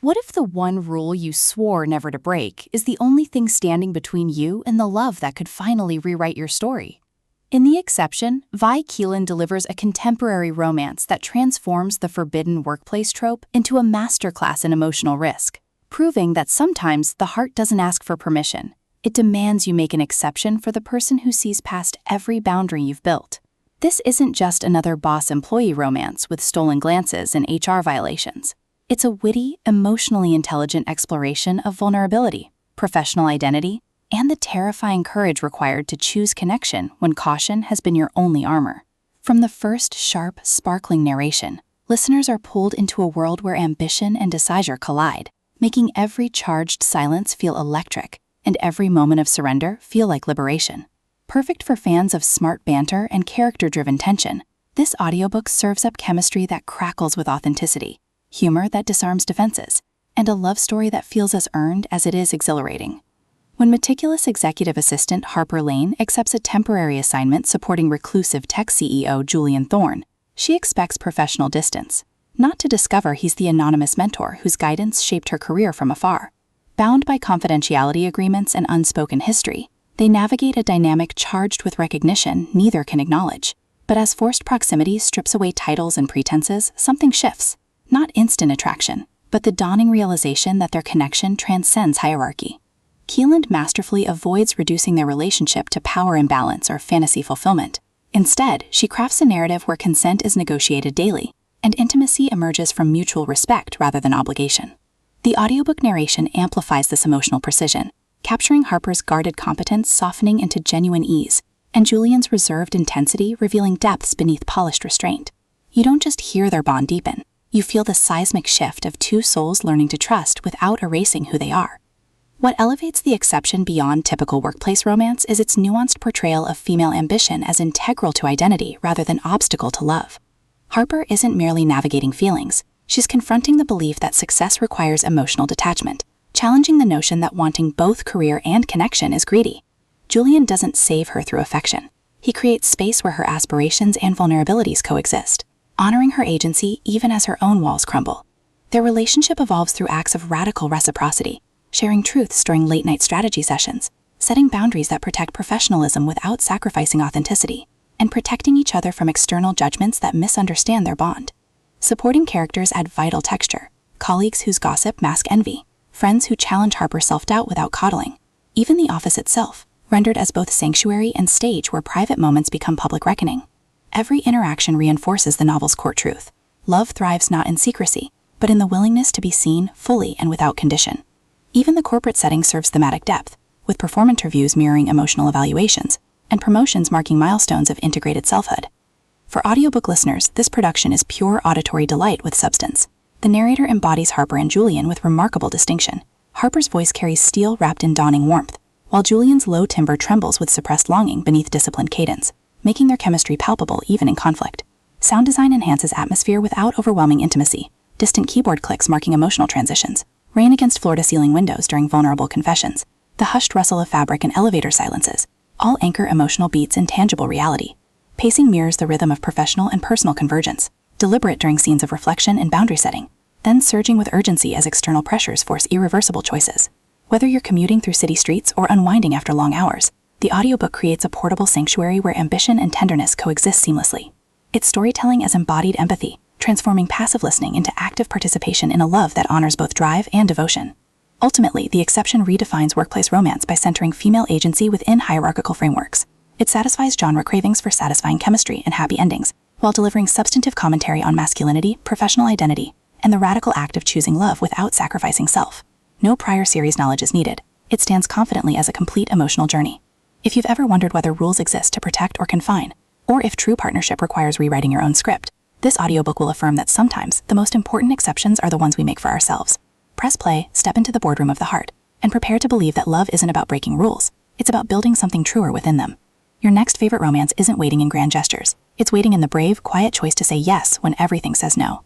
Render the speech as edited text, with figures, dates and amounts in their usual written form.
What if the one rule you swore never to break is the only thing standing between you and the love that could finally rewrite your story? In The Exception, Vi Keeland delivers a contemporary romance that transforms the forbidden workplace trope into a masterclass in emotional risk, proving that sometimes the heart doesn't ask for permission. It demands you make an exception for the person who sees past every boundary you've built. This isn't just another boss-employee romance with stolen glances and HR violations. It's a witty, emotionally intelligent exploration of vulnerability, professional identity, and the terrifying courage required to choose connection when caution has been your only armor. From the first sharp, sparkling narration, listeners are pulled into a world where ambition and desire collide, making every charged silence feel electric and every moment of surrender feel like liberation. Perfect for fans of smart banter and character-driven tension, this audiobook serves up chemistry that crackles with authenticity, humor that disarms defenses, and a love story that feels as earned as it is exhilarating. When meticulous executive assistant Harper Lane accepts a temporary assignment supporting reclusive tech CEO Julian Thorne, she expects professional distance, not to discover he's the anonymous mentor whose guidance shaped her career from afar. Bound by confidentiality agreements and unspoken history, they navigate a dynamic charged with recognition neither can acknowledge. But as forced proximity strips away titles and pretenses, something shifts. Not instant attraction, but the dawning realization that their connection transcends hierarchy. Keeland masterfully avoids reducing their relationship to power imbalance or fantasy fulfillment. Instead, she crafts a narrative where consent is negotiated daily, and intimacy emerges from mutual respect rather than obligation. The audiobook narration amplifies this emotional precision, capturing Harper's guarded competence softening into genuine ease, and Julian's reserved intensity revealing depths beneath polished restraint. You don't just hear their bond deepen, you feel the seismic shift of two souls learning to trust without erasing who they are. What elevates The Exception beyond typical workplace romance is its nuanced portrayal of female ambition as integral to identity rather than obstacle to love. Harper isn't merely navigating feelings, she's confronting the belief that success requires emotional detachment, challenging the notion that wanting both career and connection is greedy. Julian doesn't save her through affection. He creates space where her aspirations and vulnerabilities coexist, honoring her agency even as her own walls crumble. Their relationship evolves through acts of radical reciprocity, sharing truths during late-night strategy sessions, setting boundaries that protect professionalism without sacrificing authenticity, and protecting each other from external judgments that misunderstand their bond. Supporting characters add vital texture, colleagues whose gossip mask envy, friends who challenge Harper's self-doubt without coddling, even the office itself, rendered as both sanctuary and stage where private moments become public reckoning. Every interaction reinforces the novel's core truth. Love thrives not in secrecy, but in the willingness to be seen fully and without condition. Even the corporate setting serves thematic depth, with performance reviews mirroring emotional evaluations, and promotions marking milestones of integrated selfhood. For audiobook listeners, this production is pure auditory delight with substance. The narrator embodies Harper and Julian with remarkable distinction. Harper's voice carries steel wrapped in dawning warmth, while Julian's low timbre trembles with suppressed longing beneath disciplined cadence, making their chemistry palpable even in conflict. Sound design enhances atmosphere without overwhelming intimacy, distant keyboard clicks marking emotional transitions, rain against floor-to-ceiling windows during vulnerable confessions, the hushed rustle of fabric and elevator silences, all anchor emotional beats in tangible reality. Pacing mirrors the rhythm of professional and personal convergence, deliberate during scenes of reflection and boundary setting, then surging with urgency as external pressures force irreversible choices. Whether you're commuting through city streets or unwinding after long hours, the audiobook creates a portable sanctuary where ambition and tenderness coexist seamlessly. Its storytelling as embodied empathy, transforming passive listening into active participation in a love that honors both drive and devotion. Ultimately, The Exception redefines workplace romance by centering female agency within hierarchical frameworks. It satisfies genre cravings for satisfying chemistry and happy endings, while delivering substantive commentary on masculinity, professional identity, and the radical act of choosing love without sacrificing self. No prior series knowledge is needed. It stands confidently as a complete emotional journey. If you've ever wondered whether rules exist to protect or confine, or if true partnership requires rewriting your own script, this audiobook will affirm that sometimes the most important exceptions are the ones we make for ourselves. Press play, step into the boardroom of the heart, and prepare to believe that love isn't about breaking rules. It's about building something truer within them. Your next favorite romance isn't waiting in grand gestures. It's waiting in the brave, quiet choice to say yes when everything says no.